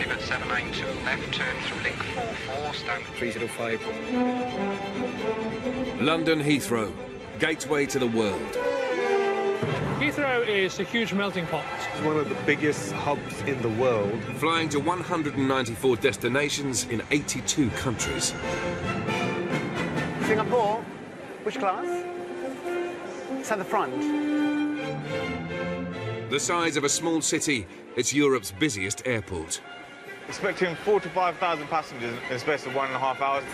pivot 792, left turn through link 44, stand 305. London Heathrow, gateway to the world. Heathrow is a huge melting pot. It's one of the biggest hubs in the world. Flying to 194 destinations in 82 countries. Singapore, which class? It's at the front. The size of a small city, it's Europe's busiest airport. Expecting 4,000 to 5,000 passengers in the space of 1.5 hours.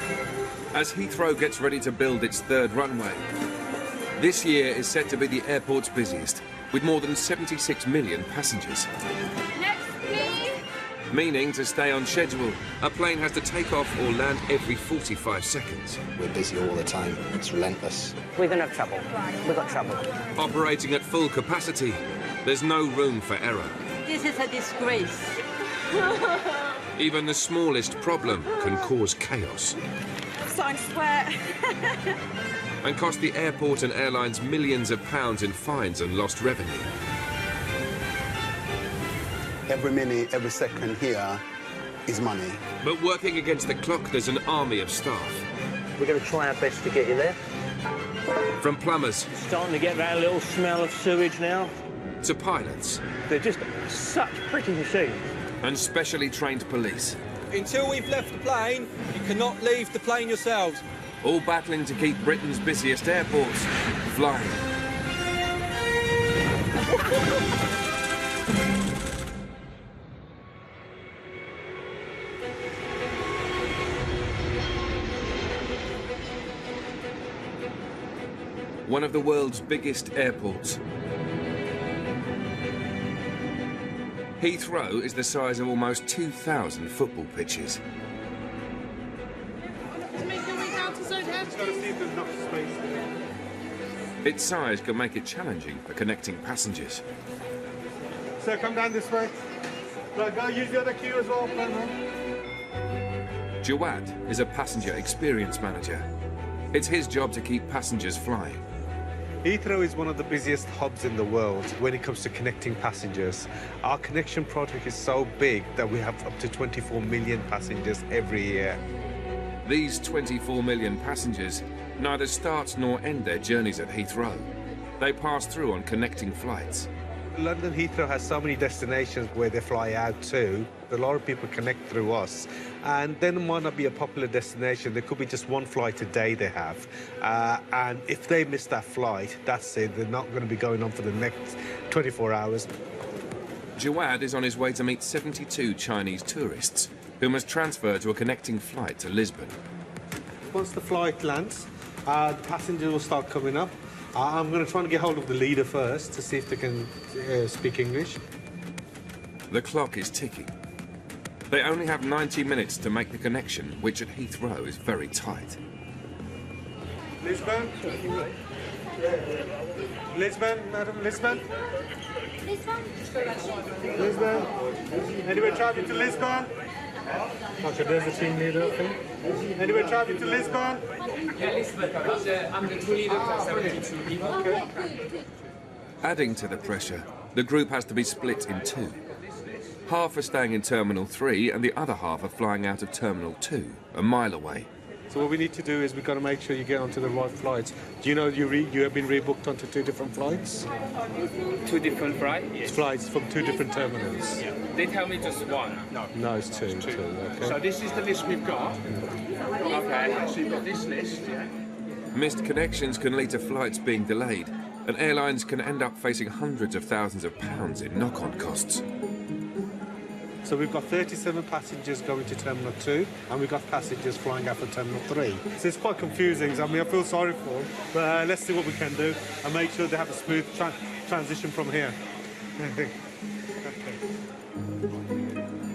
As Heathrow gets ready to build its third runway, this year is set to be the airport's busiest, with more than 76 million passengers. Next, please. Meaning, to stay on schedule, a plane has to take off or land every 45 seconds. We're busy all the time. It's relentless. We're going to have trouble. We've got trouble. Operating at full capacity, there's no room for error. This is a disgrace. Even the smallest problem can cause chaos. Starting to sweat. And cost the airport and airlines millions of pounds in fines and lost revenue. Every minute, every second here is money. But working against the clock, there's an army of staff. We're going to try our best to get you there. From plumbers Starting to get that little smell of sewage now. to pilots They're just such pretty machines. and specially trained police, Until we've left the plane, you cannot leave the plane yourselves. all battling to keep Britain's busiest airports flying. One of the world's biggest airports. Heathrow is the size of almost 2,000 football pitches. Its size can make it challenging for connecting passengers. Sir, come down this way. Right, go use the other queue as well. Jawad is a passenger experience manager. It's his job to keep passengers flying. Heathrow is one of the busiest hubs in the world when it comes to connecting passengers. Our connection project is so big that we have up to 24 million passengers every year. These 24 million passengers neither start nor end their journeys at Heathrow. They pass through on connecting flights. London Heathrow has so many destinations where they fly out to. A lot of people connect through us. And then it might not be a popular destination. There could be just one flight a day they have. And if they miss that flight, that's it. They're not going to be going on for the next 24 hours. Jawad is on his way to meet 72 Chinese tourists who must transfer to a connecting flight to Lisbon. Once the flight lands, the passengers will start coming up. I'm going to try and get hold of the leader first to see if they can speak English. The clock is ticking. They only have 90 minutes to make the connection, which at Heathrow is very tight. Lisbon? Lisbon, madam, Lisbon? Lisbon? Anyone traveling to Lisbon? Okay, there's the team leader, I think. Anyone traveling to Lisbon? Yeah, Lisbon. I'm the team leader for 72 people. Okay. Adding to the pressure, the group has to be split in two. Half are staying in Terminal 3 and the other half are flying out of Terminal 2, a mile away. So what we need to do is we've got to make sure you get onto the right flights. Do you know you have been rebooked onto 2 different flights? 2 different flights? Yes. Flights from 2 different terminals. Yeah. They tell me just one. No. No, it's 2. It's 2. Okay. So this is the list we've got. Okay, so you've got this list, yeah. Missed connections can lead to flights being delayed, and airlines can end up facing hundreds of thousands of pounds in knock-on costs. So we've got 37 passengers going to Terminal 2, and we've got passengers flying out from Terminal 3. So it's quite confusing. I mean, I feel sorry for them, but let's see what we can do and make sure they have a smooth transition from here.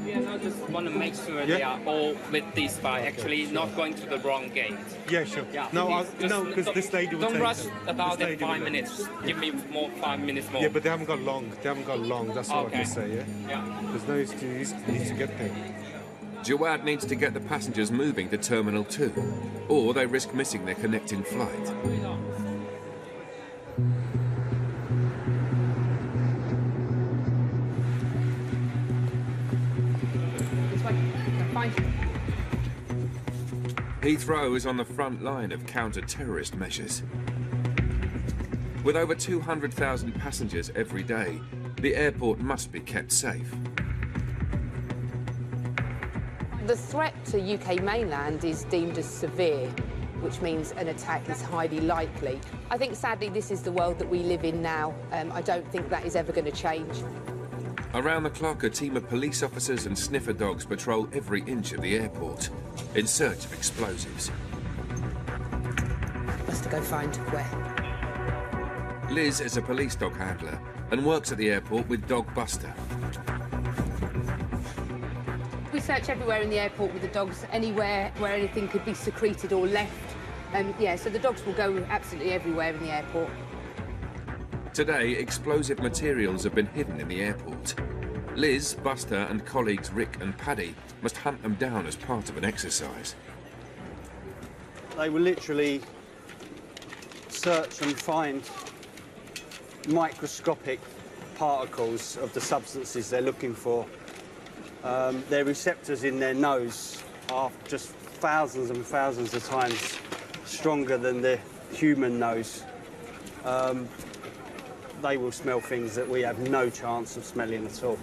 Yeah, no, just want to make sure they are all with this by actually not going to the wrong gate. Yeah, sure. Yeah, No, because this lady will don't take rush them. about This it lady 5 will- minutes. Give me 5 minutes more. Yeah, but they haven't got long. They haven't got long. That's all I Okay. can say, yeah? Yeah. There's no excuse. He needs to get there. Jawad needs to get the passengers moving to Terminal 2, or they risk missing their connecting flight. fine. Heathrow is on the front line of counter-terrorist measures. With over 200,000 passengers every day, the airport must be kept safe. The threat to UK mainland is deemed as severe, which means an attack is highly likely. I think, sadly, this is the world that we live in now. I don't think that is ever going to change. Around the clock, a team of police officers and sniffer dogs patrol every inch of the airport in search of explosives. Must go find where. Liz is a police dog handler and works at the airport with Dog Buster. We search everywhere in the airport with the dogs, anywhere where anything could be secreted or left. Yeah, so the dogs will go absolutely everywhere in the airport. Today, explosive materials have been hidden in the airport. Liz, Buster and colleagues Rick and Paddy must hunt them down as part of an exercise. They will literally search and find microscopic particles of the substances they're looking for. Their receptors in their nose are just thousands and thousands of times stronger than the human nose. They will smell things that we have no chance of smelling at all.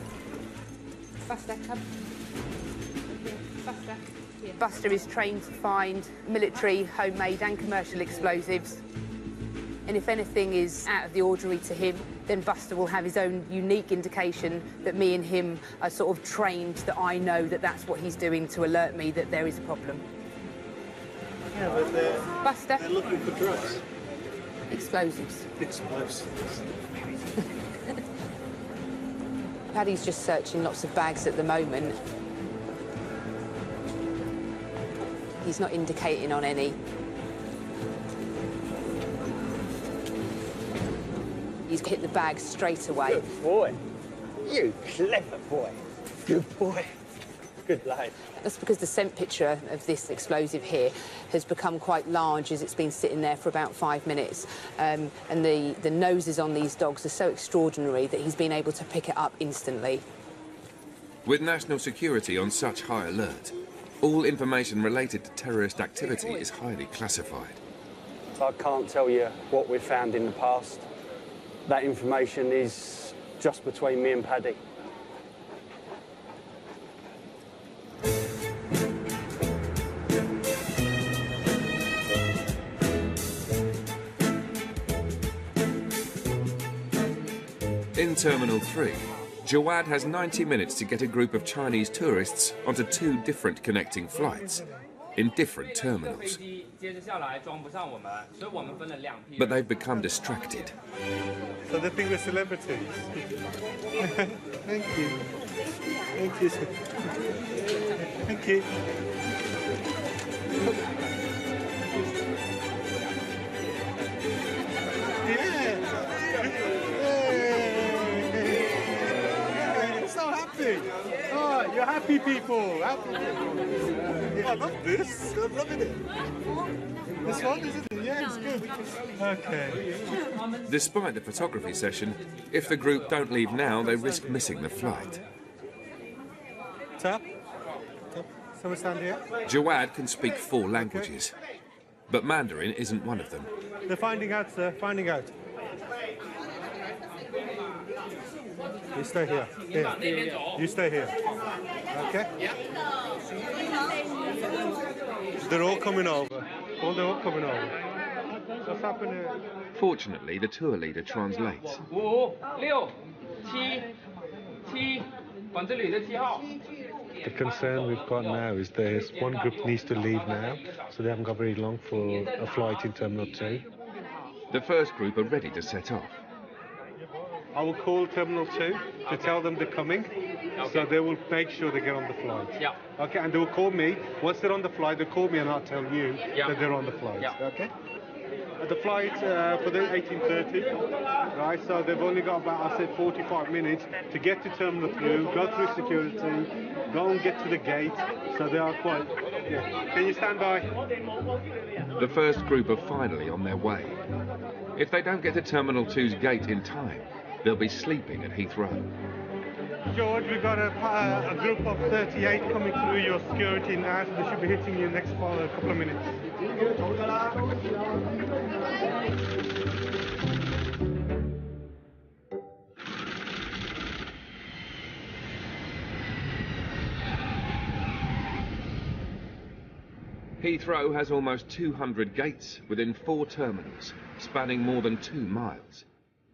Buster, come. Buster. Buster is trained to find military, homemade and commercial explosives. And if anything is out of the ordinary to him, then Buster will have his own unique indication that me and him are sort of trained, that I know that that's what he's doing to alert me that there is a problem. Yeah, but Buster. They're looking for drugs. Explosives. Explosives. Paddy's just searching lots of bags at the moment. He's not indicating on any. He's hit the bag straight away. Good boy. You clever boy. Good boy. Good lad. That's because the scent picture of this explosive here has become quite large as it's been sitting there for about 5 minutes. And the noses on these dogs are so extraordinary that he's been able to pick it up instantly. With national security on such high alert, all information related to terrorist activity is highly classified. I can't tell you what we've found in the past. That information is just between me and Paddy. In Terminal 3, Jawad has 90 minutes to get a group of Chinese tourists onto 2 different connecting flights in different terminals. But they've become distracted. So they think we're celebrities. Thank you. Thank you. Thank you. So happy. Oh, you're happy people. Happy people. I love this. I'm loving it. This one, isn't it? Yeah, it's good. Okay. Despite the photography session, if the group don't leave now, they risk missing the flight. Tap. Tap. Someone stand here. Jawad can speak 4 languages, but Mandarin isn't one of them. They're finding out, sir. Finding out. You stay here. Here. You stay here. Okay? They're all coming over. They're all coming over. What's happening? Fortunately, the tour leader translates. The concern we've got now is there's one group needs to leave now, so they haven't got very long for a flight in Terminal 2. The first group are ready to set off. I will call Terminal 2 to tell them they're coming, so they will make sure they get on the flight. Yeah. Okay, and they will call me. Once they're on the flight, they'll call me and I'll tell you that they're on the flight. Yeah. Okay? The flight for the 18:30, right? So they've only got about, I said, 45 minutes to get to Terminal 2, go through security, go and get to the gate. So they are quite. Yeah. Can you stand by? The first group are finally on their way. If they don't get to Terminal 2's gate in time, they'll be sleeping at Heathrow. George, we've got a group of 38 coming through your security now, so they should be hitting you next couple of minutes. Heathrow has almost 200 gates within 4 terminals, spanning more than 2 miles,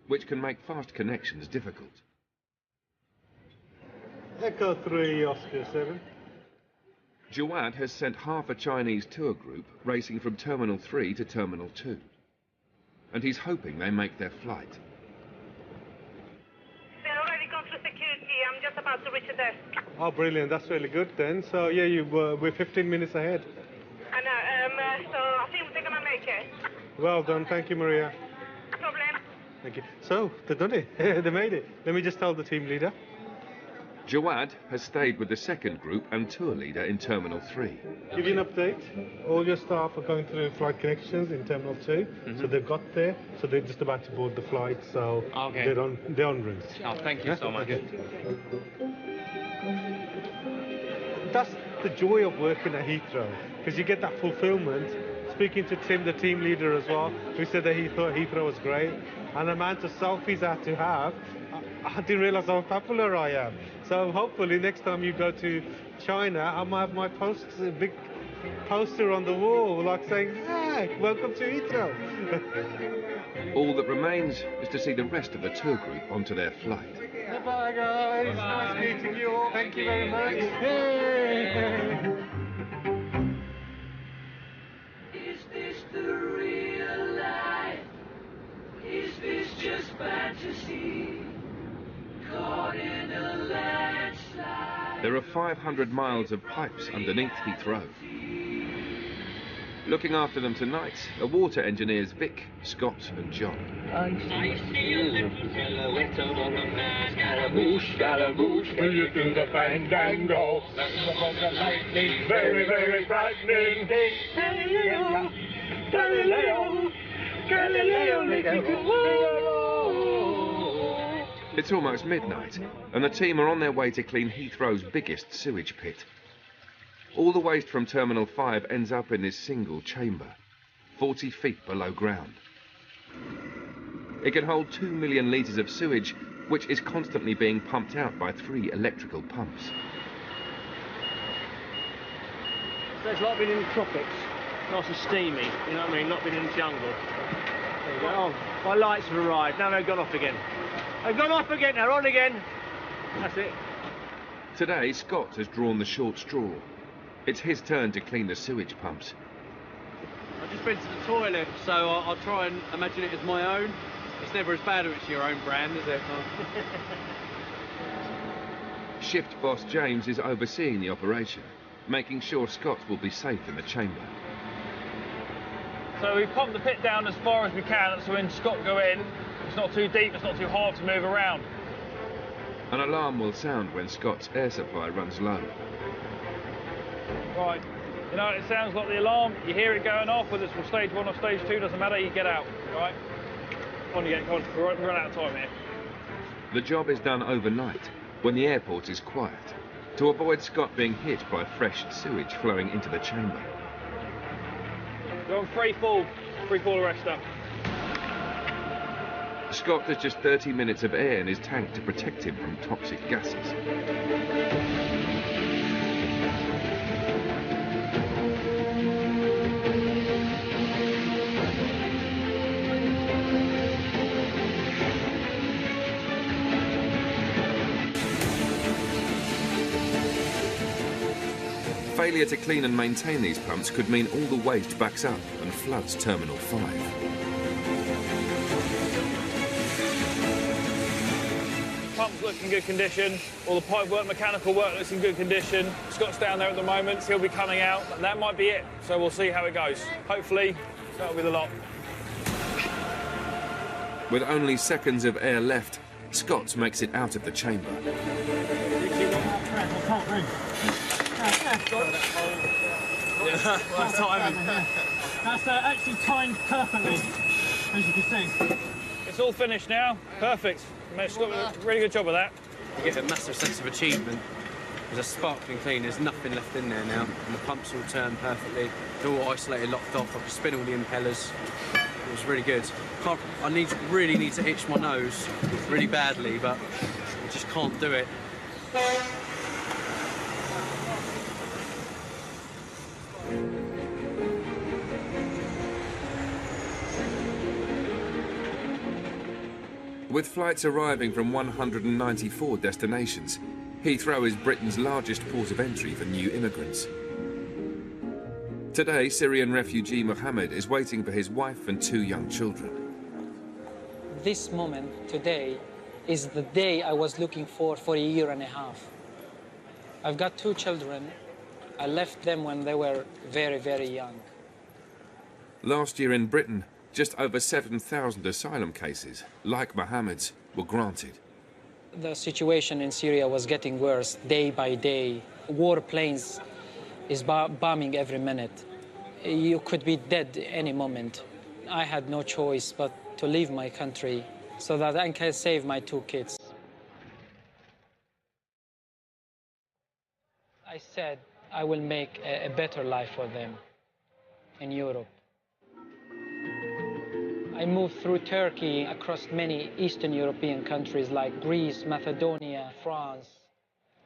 which can make fast connections difficult. Echo 3, Oscar 7. Jawad has sent half a Chinese tour group racing from Terminal 3 to Terminal 2. And he's hoping they make their flight. They're already gone through security. I'm just about to reach the desk. Oh, brilliant. That's really good then. So, yeah, we're 15 minutes ahead. I know. So I think they're going to make it. Well done. Thank you, Maria. No problem. Thank you. So, they've done it. They made it. Let me just tell the team leader. Jawad has stayed with the second group and tour leader in Terminal 3. Give you an update. All your staff are going through flight connections in Terminal 2. So they've got there. So they're just about to board the flight. So they're on route. Oh, thank you so much. Okay. That's the joy of working at Heathrow, because you get that fulfillment. Speaking to Tim, the team leader as well, who said that he thought Heathrow was great. And the amount of selfies I had to have, I didn't realise how popular I am. So hopefully next time you go to China, I might have my big poster on the wall, like saying, "Hey, welcome to Heathrow." All that remains is to see the rest of the tour group onto their flight. Bye guys, nice meeting you all. Thank you very much. Hey. Is this the real life? Is this just fantasy? Caught in a landslide. There are 500 miles of pipes underneath Heathrow. Looking after them tonight are water engineers Vic, Scott and John. I see a little silhouette on the man. Scaramouche, Scaramouche, will you do the fandango? That's the lightning, very, very frightening thing. Galileo, Galileo, Galileo, Galileo. It's almost midnight, and the team are on their way to clean Heathrow's biggest sewage pit. All the waste from Terminal 5 ends up in this single chamber, 40 feet below ground. It can hold 2 million litres of sewage, which is constantly being pumped out by 3 electrical pumps. So it's like being in the tropics, nice and steamy, you know what I mean, not being in the jungle. There you go. Oh, my lights have arrived, now they've gone off again. They've gone off again, they're on again. That's it. Today, Scott has drawn the short straw. It's his turn to clean the sewage pumps. I've just been to the toilet, so I'll try and imagine it as my own. It's never as bad if it's your own brand, is it? Shift boss James is overseeing the operation, making sure Scott will be safe in the chamber. So we pump the pit down as far as we can, so when Scott go in, it's not too deep, it's not too hard to move around. An alarm will sound when Scott's air supply runs low. Right, you know, it sounds like the alarm, you hear it going off, whether it's from stage 1 or stage 2, doesn't matter, you get out, right? On you get, come on, we're running out of time here. The job is done overnight, when the airport is quiet, to avoid Scott being hit by fresh sewage flowing into the chamber. We're on free fall arrestor. Scott has just 30 minutes of air in his tank to protect him from toxic gases. Failure to clean and maintain these pumps could mean all the waste backs up and floods Terminal 5. Pumps look in good condition, all the pipe work, mechanical work looks in good condition. Scott's down there at the moment, he'll be coming out, and that might be it. So we'll see how it goes. Hopefully, that'll be the lot. With only seconds of air left, Scott makes it out of the chamber. That's timing. That's actually timed perfectly, as you can see. It's all finished now. Perfect. Scott did a really good job of that. you get a massive sense of achievement. There's a sparkling clean, there's nothing left in there now, and the pumps all turn perfectly. They're all isolated, locked off. I could spin all the impellers. It was really good. Really need to itch my nose really badly, but I just can't do it. With flights arriving from 194 destinations, Heathrow is Britain's largest port of entry for new immigrants. Today, Syrian refugee Mohammed is waiting for his wife and 2 young children. This moment, today, is the day I was looking for a year and a half. I've got 2 children. I left them when they were very, very young. Last year in Britain, just over 7,000 asylum cases, like Mohammed's, were granted. The situation in Syria was getting worse day by day. Warplanes is bombing every minute. You could be dead any moment. I had no choice but to leave my country so that I can save my 2 kids. I said I will make a better life for them in Europe. I moved through Turkey, across many Eastern European countries like Greece, Macedonia, France,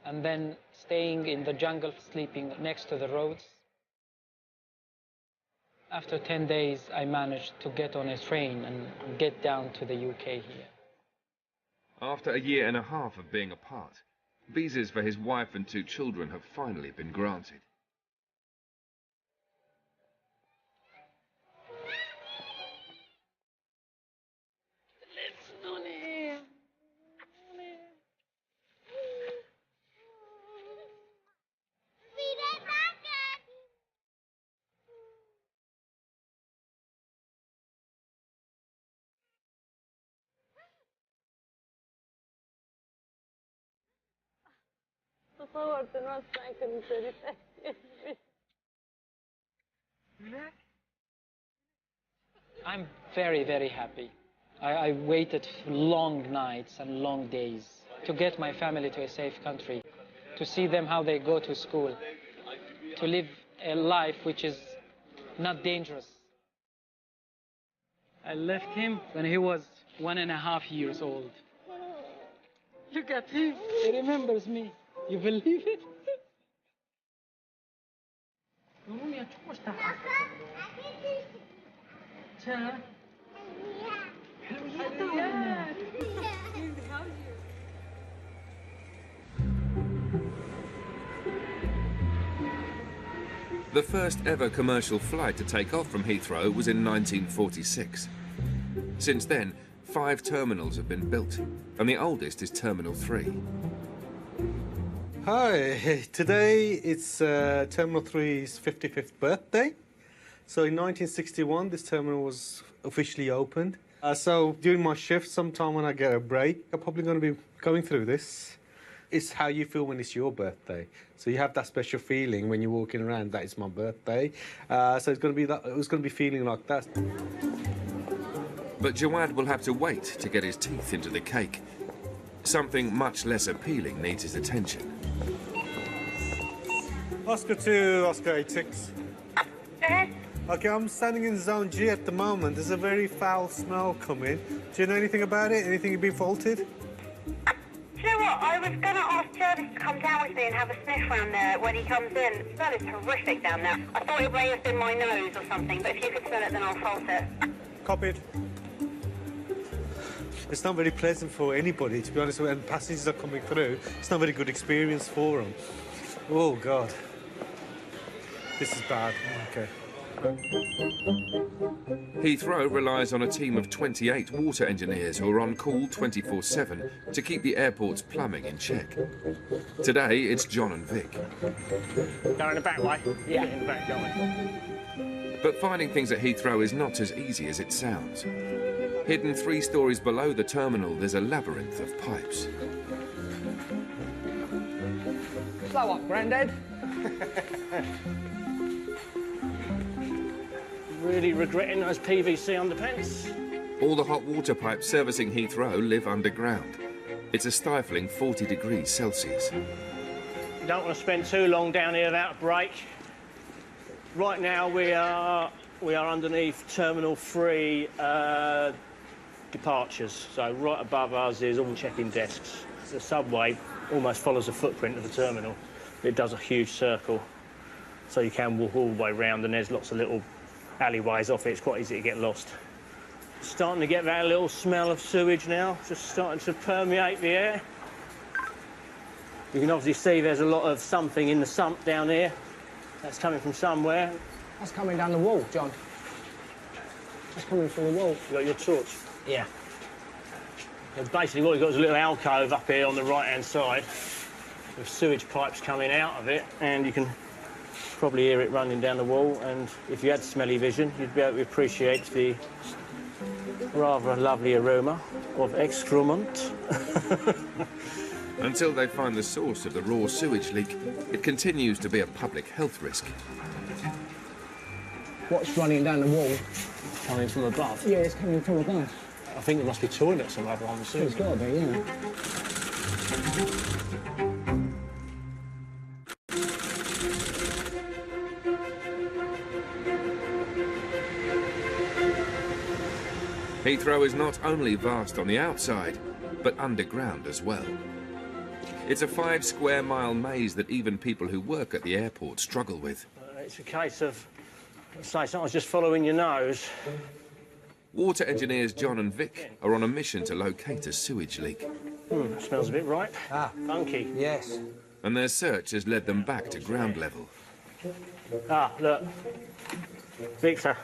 and then staying in the jungle, sleeping next to the roads. After 10 days, I managed to get on a train and get down to the UK here. After a year and a half of being apart, visas for his wife and 2 children have finally been granted. I'm very, very happy. I waited long nights and long days to get my family to a safe country, to see them how they go to school, to live a life which is not dangerous. I left him when he was 1.5 years old. Look at him, he remembers me. You believe it? The first ever commercial flight to take off from Heathrow was in 1946. Since then, 5 terminals have been built, and the oldest is Terminal 3. Hi, today it's Terminal 3's 55th birthday. So in 1961, this terminal was officially opened. So during my shift, sometime when I get a break, I'm probably going to be going through this. It's how you feel when it's your birthday. So you have that special feeling when you're walking around that it's my birthday. So it's going to be that. It was going to be feeling like that. But Jawad will have to wait to get his teeth into the cake. Something much less appealing needs his attention. Oscar 2, Oscar 86. Okay, I'm standing in Zone G at the moment. There's a very foul smell coming. Do you know anything about it? Anything you've been faulted? Do you know what? I was going to ask Jervis to come down with me and have a sniff around there when he comes in. The smell is horrific down there. I thought it may have been my nose or something, but if you could smell it, then I'll fault it. Copied. It's not very pleasant for anybody, to be honest, when passengers are coming through. It's not a very good experience for them. Oh, God. This is bad. Okay. Heathrow relies on a team of 28 water engineers who are on call 24/7 to keep the airport's plumbing in check. Today, it's John and Vic. Going the back way? Yeah. In the back, don't we? But finding things at Heathrow is not as easy as it sounds. Hidden 3 stories below the terminal, there's a labyrinth of pipes. Slow up, Grandad. Really regretting those PVC underpants. All the hot water pipes servicing Heathrow live underground. It's a stifling 40 degrees Celsius. You don't want to spend too long down here without a break. Right now we are underneath Terminal 3 departures. So right above us is all check-in desks. The subway almost follows the footprint of the terminal. It does a huge circle, so you can walk all the way round, and there's lots of little alleyways off it. It's quite easy to get lost. Starting to get that little smell of sewage now, just starting to permeate the air. You can obviously see there's a lot of something in the sump down here. That's coming from somewhere. That's coming down the wall, John. That's coming from the wall. You got your torch? Yeah. And basically what you've got is a little alcove up here on the right-hand side with sewage pipes coming out of it, and you can probably hear it running down the wall, and if you had smelly vision, you'd be able to appreciate the rather lovely aroma of excrement. Until they find the source of the raw sewage leak, it continues to be a public health risk. What's running down the wall? Coming from above? Yeah, it's coming from above. I think there must be toilets or other on the sewage. It's got to be, yeah. Heathrow is not only vast on the outside, but underground as well. It's a 5 square mile maze that even people who work at the airport struggle with. It's a case of, let's say, sometimes just following your nose. Water engineers John and Vic are on a mission to locate a sewage leak. That smells a bit right. Ah, funky. Yes. And their search has led them back to ground level. Ah, look. Victor.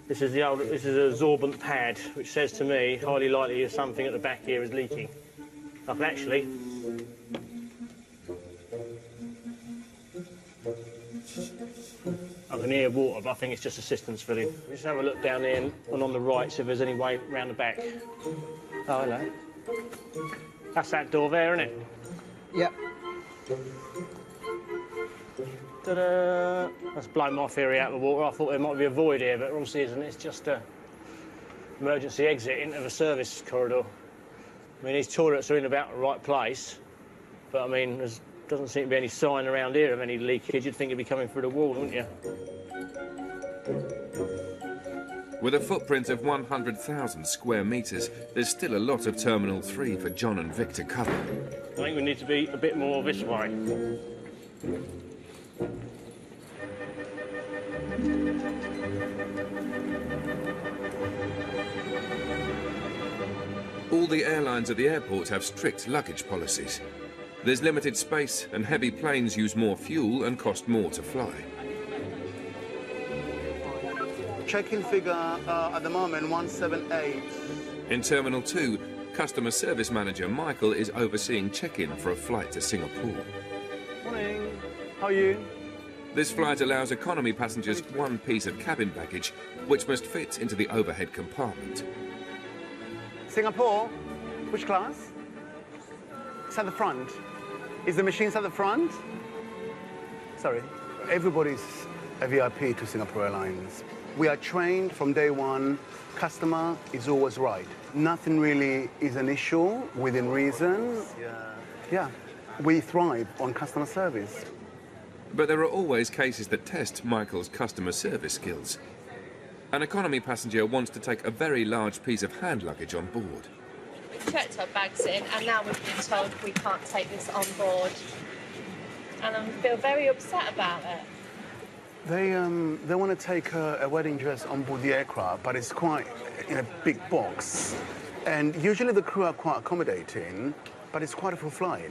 This is a sorbent pad, which says to me, highly likely is something at the back here is leaking. I can actually... I can hear water, but I think it's just assistance filling. Just have a look down there and on the right, see if there's any way round the back. Oh, hello. That's that door there, isn't it? Yep. Ta-da! That's blown my theory out of the water. I thought there might be a void here, but obviously isn't. It's just a emergency exit into the service corridor. I mean, these toilets are in about the right place, but I mean, there doesn't seem to be any sign around here of any leakage. You'd think it'd be coming through the wall, wouldn't you? With a footprint of 100,000 square metres, there's still a lot of Terminal 3 for John and Vic to cover. I think we need to be a bit more this way. All the airlines at the airport have strict luggage policies. There's limited space, and heavy planes use more fuel and cost more to fly. Check-in figure at the moment, 178. In Terminal 2, customer service manager Michael is overseeing check-in for a flight to Singapore. Morning. How are you? This flight allows economy passengers one piece of cabin baggage, which must fit into the overhead compartment. Singapore? Which class? It's at the front. Is the machines at the front? Sorry. Everybody's a VIP to Singapore Airlines. We are trained from day one. Customer is always right. Nothing really is an issue within reason. Yeah. We thrive on customer service. But there are always cases that test Michael's customer service skills. An economy passenger wants to take a very large piece of hand luggage on board. We've checked our bags in, and now we've been told we can't take this on board. And I feel very upset about it. They want to take a wedding dress on board the aircraft, but it's quite in a big box. And usually the crew are quite accommodating, but it's quite a full flight.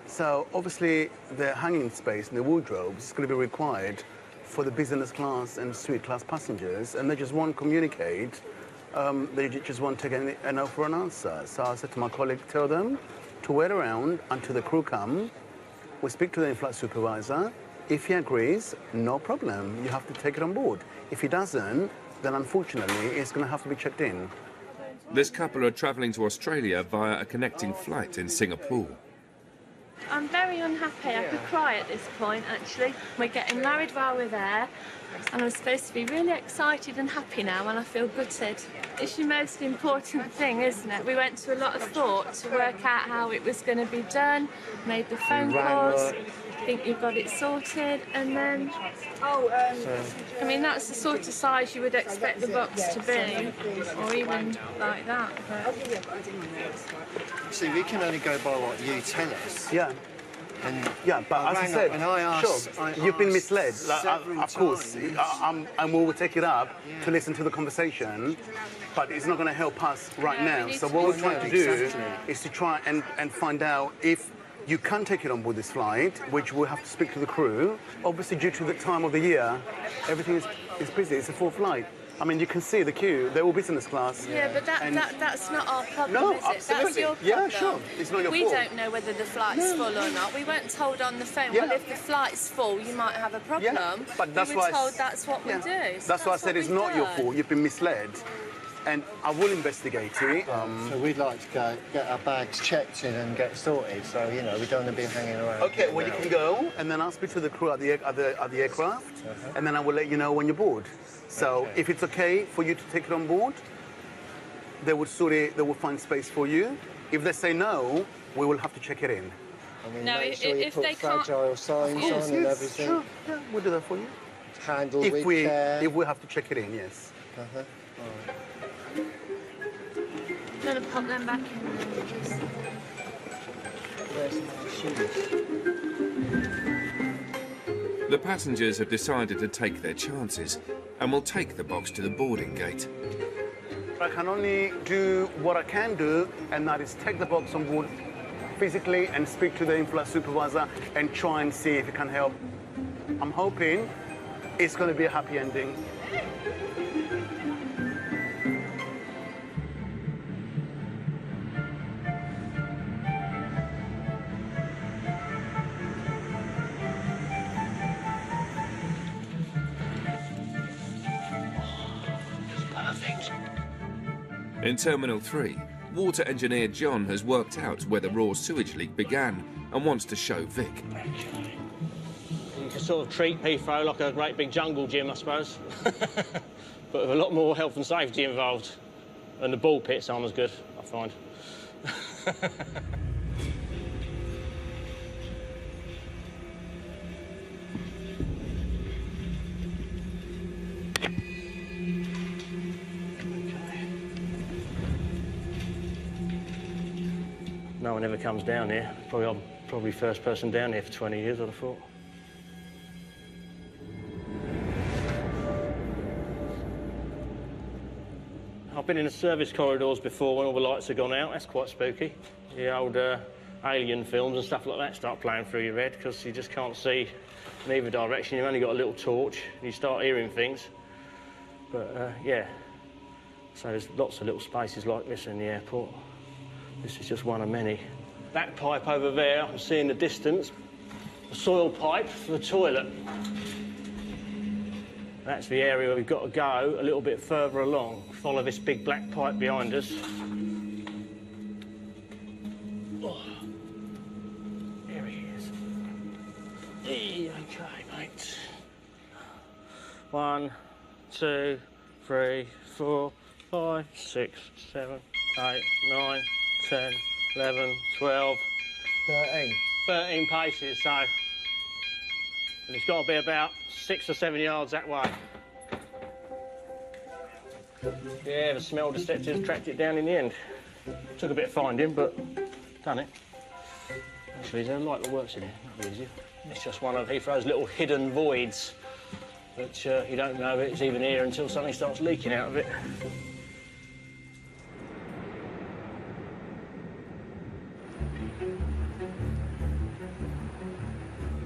So obviously the hanging space in the wardrobes is going to be required for the business class and suite class passengers, and they just won't communicate. They just won't take a no for an answer. So I said to my colleague, tell them to wait around until the crew come. We speak to the in-flight supervisor. If he agrees, no problem. You have to take it on board. If he doesn't, then unfortunately it's going to have to be checked in. This couple are travelling to Australia via a connecting flight in Singapore. I'm very unhappy. I could cry at this point, actually. We're getting married while we're there, and I'm supposed to be really excited and happy now, and I feel gutted. It's the most important thing, isn't it? We went to a lot of thought to work out how it was going to be done, made the phone calls, think you've got it sorted, and then... I mean, that's the sort of size you would expect the box to be, or even like that. But... See, we can only go by what you tell us. Yeah. And but as I said, and I asked, you've been misled. Of course, I will take it up to listen to the conversation, but it's not going to help us right now. So what we're trying to do is to try and find out if you can take it on board this flight, which we'll have to speak to the crew. Obviously, due to the time of the year, everything is busy. It's a full flight. I mean, you can see the queue. They're all business class. Yeah, but that's not our problem, no, is it? Absolutely. That's your problem. Yeah, sure. It's not your fault. We don't know whether the flight's full or not. We weren't told on the phone, well, if the flight's full, you might have a problem. Yeah, but that's we were told that's what we do. So that's why I said it's not your fault. You've been misled. And I will investigate it. So we'd like to get our bags checked in and get sorted, so, you know, we don't want to be hanging around. Okay, well, you can go, and then I'll speak to the crew at the aircraft, and then I will let you know when you're board. So if it's okay for you to take it on board, they will sort it, they will find space for you. If they say no, we will have to check it in. I mean, no, make sure you put fragile signs on and everything. Sure, yeah, we'll do that for you. Handle with care. If we have to check it in, yes. All right. I'm going to pop them back in. Where's my shoes? The passengers have decided to take their chances and will take the box to the boarding gate. I can only do what I can do, and that is take the box on board physically and speak to the in-flight supervisor and try and see if it can help. I'm hoping it's going to be a happy ending. In Terminal 3, water engineer John has worked out where the raw sewage leak began and wants to show Vic. You can sort of treat Heathrow like a great big jungle gym, I suppose. But with a lot more health and safety involved. And the ball pits aren't as good, I find. No one ever comes down here. I'm probably first person down here for 20 years, I'd have thought. I've been in the service corridors before when all the lights have gone out. That's quite spooky. The old alien films and stuff like that start playing through your head because you just can't see in either direction. You've only got a little torch and you start hearing things. But, yeah. So there's lots of little spaces like this in the airport. This is just one of many. That pipe over there, I'm seeing the distance, the soil pipe for the toilet. That's the area where we've got to go a little bit further along. Follow this big black pipe behind us. Oh. Here he is. Okay, mate. 1, 2, 3, 4, 5, 6, 7, 8, 9, 10, 11, 12... 13. 13 paces, so... And it's got to be about 6 or 7 yards that way. Yeah, the smell detectors tracked it down in the end. Took a bit of finding, but done it. Actually, there's a light that works in here, that'll be easier. It's just one of Heathrow's little hidden voids that you don't know it's even here until something starts leaking out of it.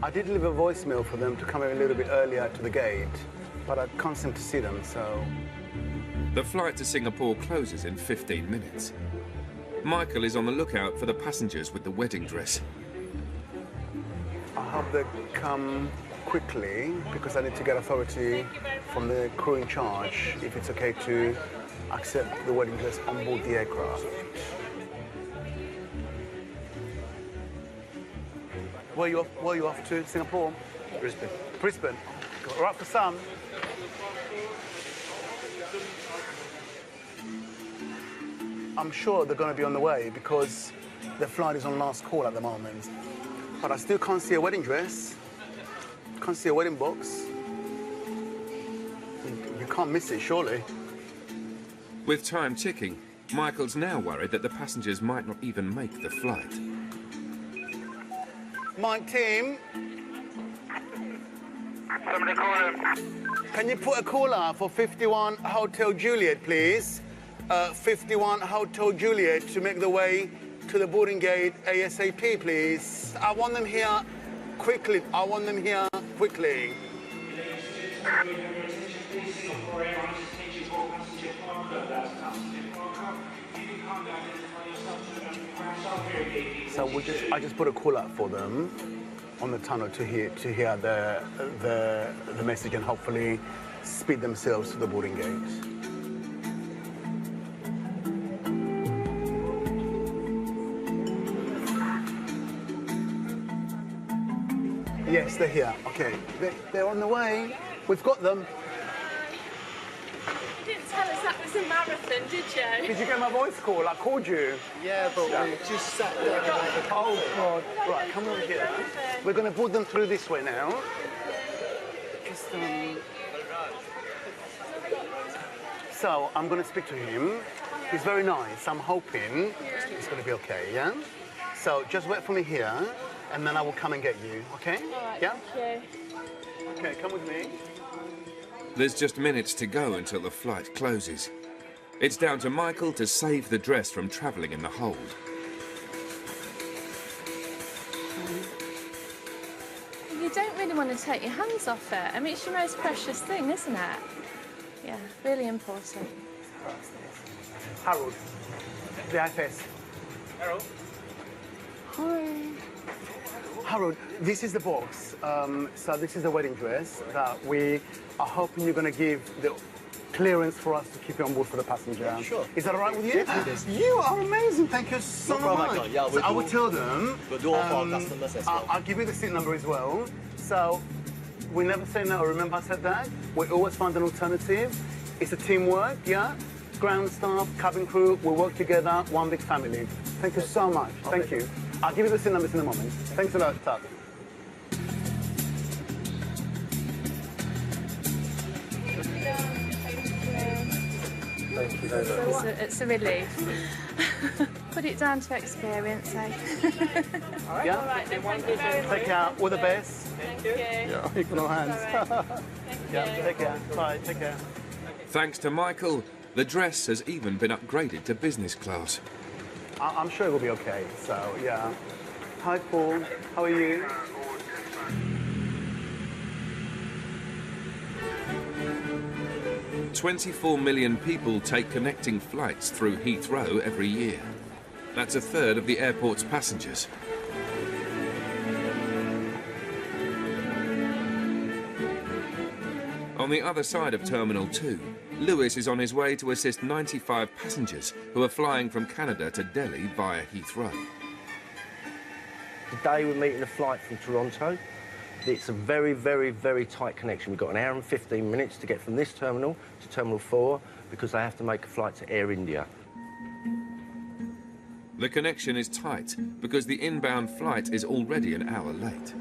I did leave a voicemail for them to come in a little bit earlier to the gate, but I can't seem to see them, so... The flight to Singapore closes in 15 minutes. Michael is on the lookout for the passengers with the wedding dress. I hope they come quickly, because I need to get authority from the crew in charge if it's okay to accept the wedding dress on board the aircraft. Where are you off to? Singapore? Brisbane. Brisbane. All right for some. I'm sure they're going to be on the way because the flight is on last call at the moment. But I still can't see a wedding dress. Can't see a wedding box. You can't miss it, surely. With time ticking, Michael's now worried that the passengers might not even make the flight. Mike, team. Somebody call him. Can you put a call out for 51 Hotel Juliet, please? 51 Hotel Juliet to make the way to the boarding gate ASAP, please. I want them here quickly. I want them here quickly. So I just put a call out for them on the tunnel to hear the message and hopefully speed themselves to the boarding gate. Yes, they're here. Okay, they're on the way. We've got them. You didn't tell us that was a marathon, did you? Did you get my voice call? I called you. Yeah, but we just sat there. Oh, God. Right, come over here. We're going to board them through this way now. Just, So, I'm going to speak to him. He's very nice. I'm hoping it's going to be okay, yeah? So, just wait for me here, and then I will come and get you, okay? All right, yeah? thank you. Okay, come with me. There's just minutes to go until the flight closes. It's down to Michael to save the dress from travelling in the hold. You don't really want to take your hands off it. I mean, it's your most precious thing, isn't it? Yeah, really important. Harold, the IFS. Harold? Hi. Harold, this is the box. So this is the wedding dress that we are hoping you're going to give the clearance for us to keep you on board for the passenger. Yeah, sure. Is that all right with you? Yes, it is. You are amazing. Thank you so much. Yeah, so I will tell them. We'll do all for our customers as well. I'll give you the seat number as well. So we never say no. Remember I said that? We always find an alternative. It's a teamwork, yeah? Ground staff, cabin crew, we work together, one big family. Thank you so much. Thank you. I'll give you the seat numbers in a moment. Thanks a lot, Tuck. Thank you very much. It's a relief. Put it down to experience, eh? Yeah? All right, then, thank you very much. Take care. All the best. Thank you. Yeah, equal hands. Yeah, take care. Bye, take care. Thanks to Michael, the dress has even been upgraded to business class. I'm sure it will be okay, so, yeah. Hi, Paul. How are you? "24 million people take connecting flights through Heathrow every year. That's a third of the airport's passengers. On the other side of Terminal 2, Lewis is on his way to assist 95 passengers who are flying from Canada to Delhi via Heathrow. Today we're meeting a flight from Toronto. It's a very, very, very tight connection. We've got an hour and 15 minutes to get from this terminal to Terminal 4 because they have to make a flight to Air India. The connection is tight because the inbound flight is already an hour late.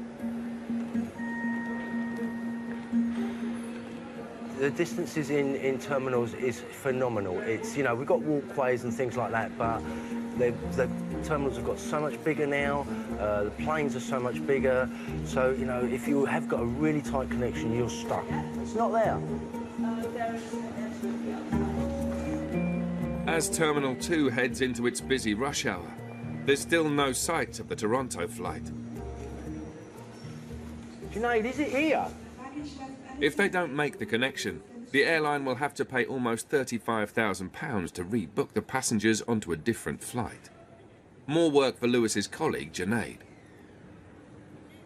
The distances in terminals is phenomenal. It's, you know, we've got walkways and things like that, but the terminals have got so much bigger now, the planes are so much bigger, so, you know, if you have got a really tight connection, you're stuck. It's not there. As Terminal 2 heads into its busy rush hour, there's still no sight of the Toronto flight. Junaid, is it here? If they don't make the connection, the airline will have to pay almost £35,000 to rebook the passengers onto a different flight. More work for Lewis's colleague, Junaid.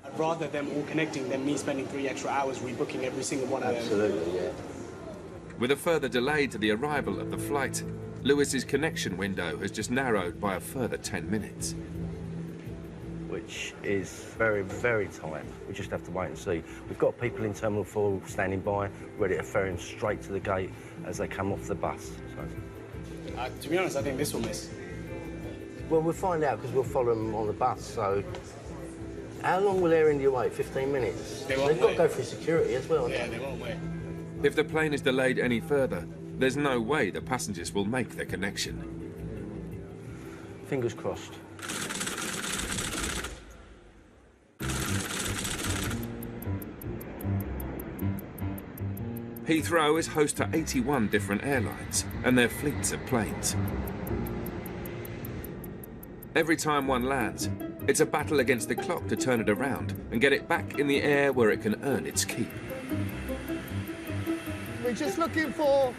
I'd rather them all connecting than me spending 3 extra hours rebooking every single one of them. Absolutely, yeah. With a further delay to the arrival of the flight, Lewis's connection window has just narrowed by a further 10 minutes. which is very, very tight. We just have to wait and see. We've got people in Terminal 4 standing by, ready to ferry them straight to the gate as they come off the bus. So. To be honest, I think this will miss. Well, we'll find out because we'll follow them on the bus, so... How long will Air India wait? 15 minutes? They've got to go through security as well, Yeah, they won't wait. If the plane is delayed any further, there's no way the passengers will make their connection. Fingers crossed. Heathrow is host to 81 different airlines and their fleets of planes. Every time one lands, it's a battle against the clock to turn it around and get it back in the air where it can earn its keep. We're just looking for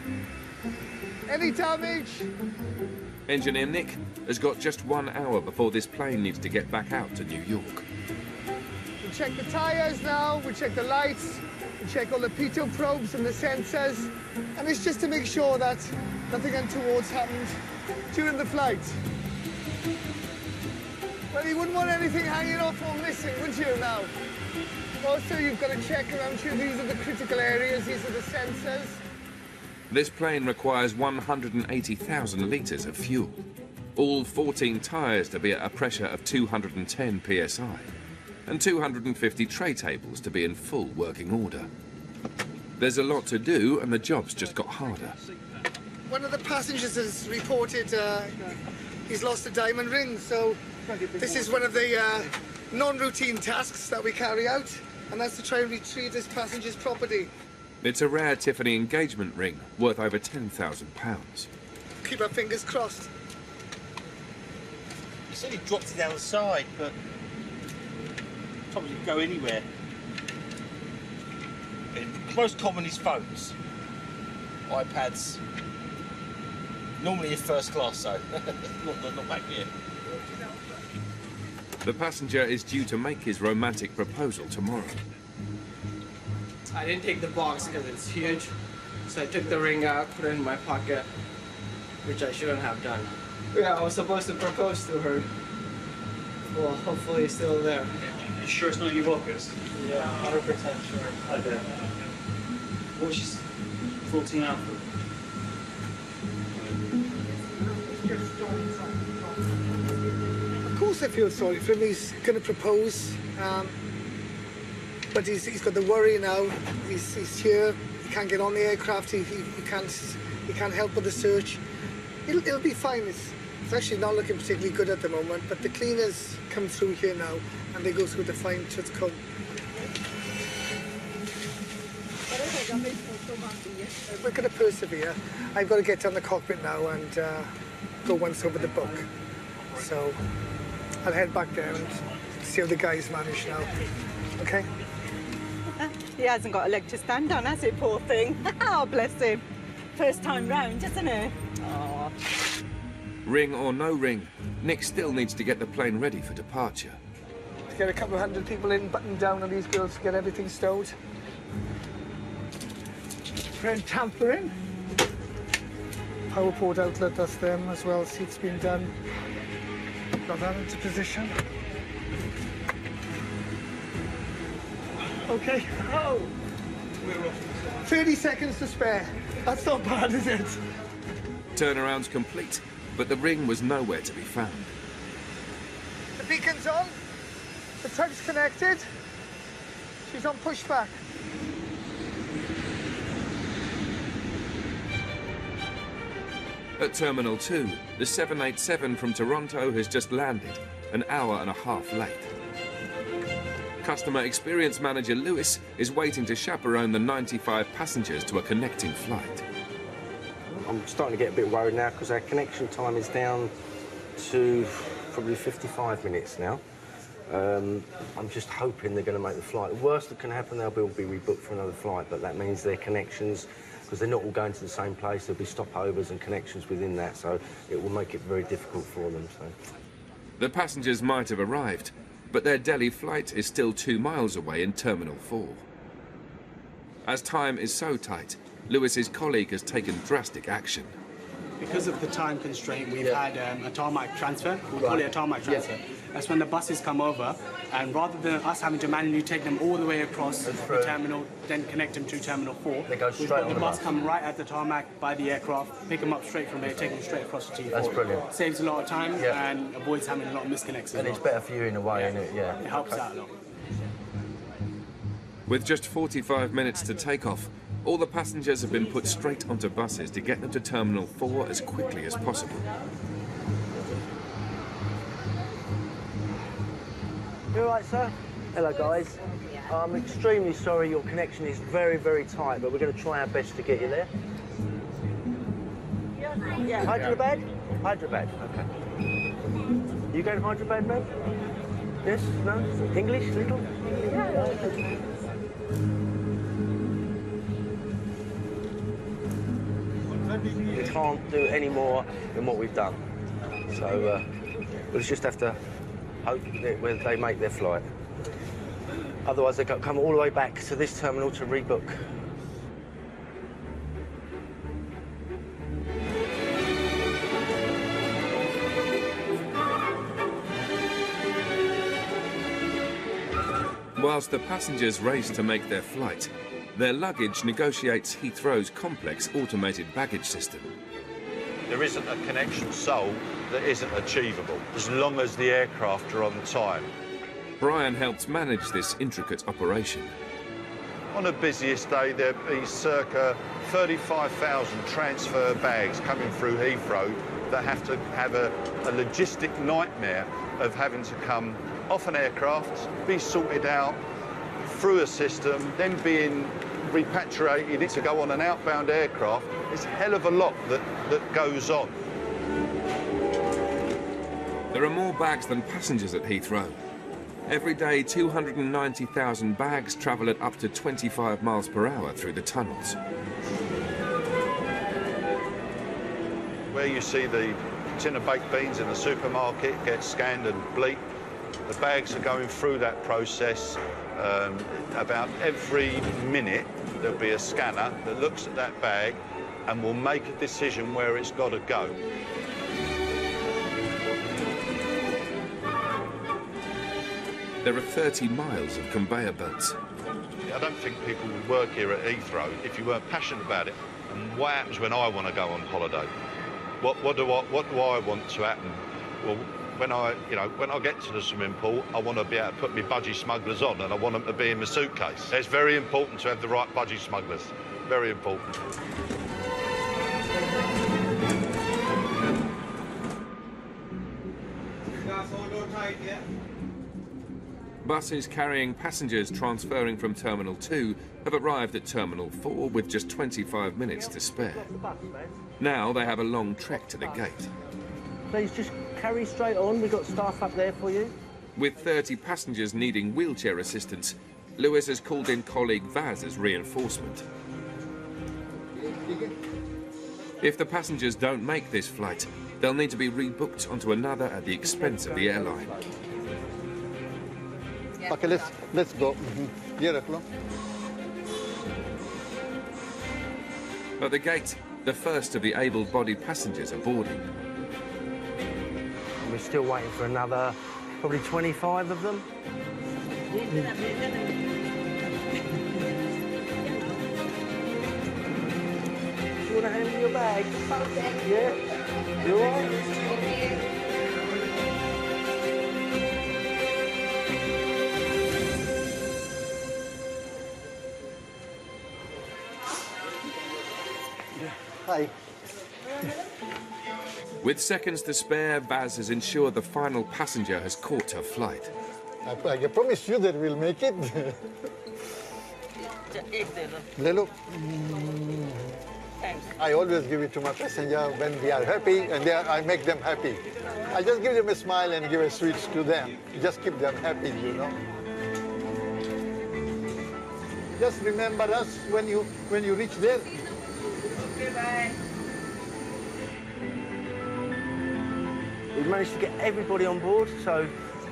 any damage. Engineer Nick has got just 1 hour before this plane needs to get back out to New York. We check the tyres now, we check the lights, we check all the pitot probes and the sensors, and it's just to make sure that nothing untoward's happened during the flight. Well, you wouldn't want anything hanging off or missing, would you, now? Also, you've got to check around here. These are the critical areas, these are the sensors. This plane requires 180,000 litres of fuel. All 14 tyres to be at a pressure of 210 psi. And 250 tray tables to be in full working order. There's a lot to do, and the job's just got harder. One of the passengers has reported he's lost a diamond ring, so this is one of the non-routine tasks that we carry out, and that's to try and retrieve this passenger's property. It's a rare Tiffany engagement ring, worth over £10,000. Keep our fingers crossed. He said he dropped it down the side, but probably didn't go anywhere. Most common is phones, iPads. Normally in first class, though. not back here. The passenger is due to make his romantic proposal tomorrow. I didn't take the box because it's huge, so I took the ring out, put it in my pocket, which I shouldn't have done. Yeah, I was supposed to propose to her. Well, hopefully it's still there. You sure it's not your blockers? Yeah, 100% sure. Okay. What's your 14 outfit? Of course I feel sorry for him. He's going to propose, but he's got the worry now. He's here. He can't get on the aircraft. He can't help with the search. It'll be fine. It's actually not looking particularly good at the moment. But the cleaners come through here now, and they go through the fine-tooth comb. We're going to persevere. I've got to get down the cockpit now and go once over the book. So I'll head back there and see how the guys manage now. Okay? He hasn't got a leg to stand on, has he, poor thing? Oh, bless him. First time round, isn't it? Oh. Ring or no ring, Nick still needs to get the plane ready for departure. To get a couple of hundred people in, buttoned down on these girls to get everything stowed. Friend tampering. Power port outlet, that's them as well. Seats being done. Got that into position. Okay. Oh! 30 seconds to spare. That's not bad, is it? Turnaround's complete, but the ring was nowhere to be found. The beacon's on. The tug's connected. She's on pushback. At Terminal 2, the 787 from Toronto has just landed, an hour and a half late. Customer Experience Manager Lewis is waiting to chaperone the 95 passengers to a connecting flight. I'm starting to get a bit worried now because our connection time is down to probably 55 minutes now. I'm just hoping they're going to make the flight. The worst that can happen, they'll be rebooked for another flight, but that means their connections, because they're not all going to the same place, there'll be stopovers and connections within that, so it will make it very difficult for them. So. The passengers might have arrived, but their Delhi flight is still 2 miles away in Terminal 4. As time is so tight, Lewis's colleague has taken drastic action. Because of the time constraint, we've had a tarmac transfer. We call it a tarmac transfer. That's when the buses come over, and rather than us having to manually take them all the way across the terminal, then connect them to Terminal 4, they go straight on the bus come right at the tarmac by the aircraft, pick them up straight from there, take them straight across to T4. That's brilliant. Saves a lot of time and avoids having a lot of misconnects. And it's better for you in a way, isn't it? Yeah. It helps out a lot. With just 45 minutes to take off, all the passengers have been put straight onto buses to get them to Terminal 4 as quickly as possible. You all right, sir? Hello, guys. I'm extremely sorry your connection is very, very tight, but we're going to try our best to get you there. Yeah. Hyderabad? Hyderabad, okay. You going to Hyderabad, babe? Yes? No? English, little? We can't do any more than what we've done. So we'll just have to hope that they make their flight. Otherwise, they've got to come all the way back to this terminal to rebook. Whilst the passengers race to make their flight, their luggage negotiates Heathrow's complex automated baggage system. There isn't a connection solved that isn't achievable, as long as the aircraft are on time. Brian helps manage this intricate operation. On the busiest day, there'd be circa 35,000 transfer bags coming through Heathrow that have to have a logistic nightmare of having to come off an aircraft, be sorted out through a system, then being repatriated to go on an outbound aircraft. It's a hell of a lot that goes on. There are more bags than passengers at Heathrow. Every day, 290,000 bags travel at up to 25 miles per hour through the tunnels. Where you see the tin of baked beans in the supermarket get scanned and bleeped, the bags are going through that process. About every minute, there'll be a scanner that looks at that bag and will make a decision where it's got to go. There are 30 miles of conveyor belts. I don't think people would work here at Heathrow if you weren't passionate about it. And what happens when I want to go on holiday? What do I want to happen? Well, when I get to the swimming pool, I want to be able to put my budgie smugglers on, and I want them to be in my suitcase. It's very important to have the right budgie smugglers. Very important. Buses carrying passengers transferring from Terminal 2 have arrived at Terminal 4 with just 25 minutes to spare. Now they have a long trek to the gate. Please just carry straight on. We've got staff up there for you. With 30 passengers needing wheelchair assistance, Lewis has called in colleague Vaz as reinforcement. If the passengers don't make this flight, they'll need to be rebooked onto another at the expense of the airline. Okay, let's go. At the gate, the first of the able-bodied passengers are boarding. We're still waiting for another, probably 25 of them. Do you want to hand me your bag? Yeah? You all right? Hi. With seconds to spare, Vaz has ensured the final passenger has caught her flight. I promise you that we'll make it. Lelo. I always give it to my passenger when they are happy, and I make them happy. I just give them a smile and give a sweets to them. Just keep them happy, you know. Just remember us when you reach there. Okay, bye. We've managed to get everybody on board, so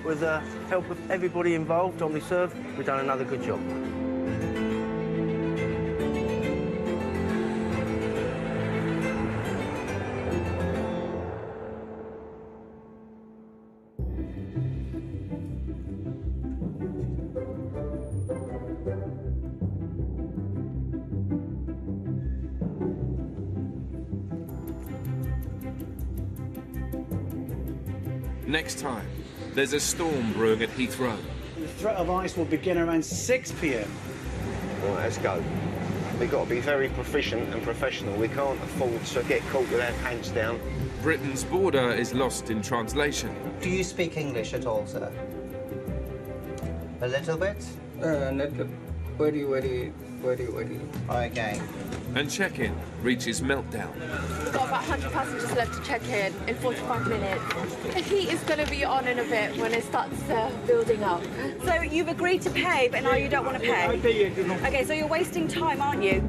with the help of everybody involved, OmniServe, we've done another good job. Next time, there's a storm brewing at Heathrow. The threat of ice will begin around 6 p.m. Right, let's go. We've got to be very proficient and professional. We can't afford to get caught with our pants down. Britain's border is lost in translation. Do you speak English at all, sir? A little bit? Very. Okay. And check-in reaches meltdown. We've got about 100 passengers left to check in 45 minutes. The heat is going to be on in a bit when it starts building up. So you've agreed to pay, but now you don't want to pay? Okay, so you're wasting time, aren't you?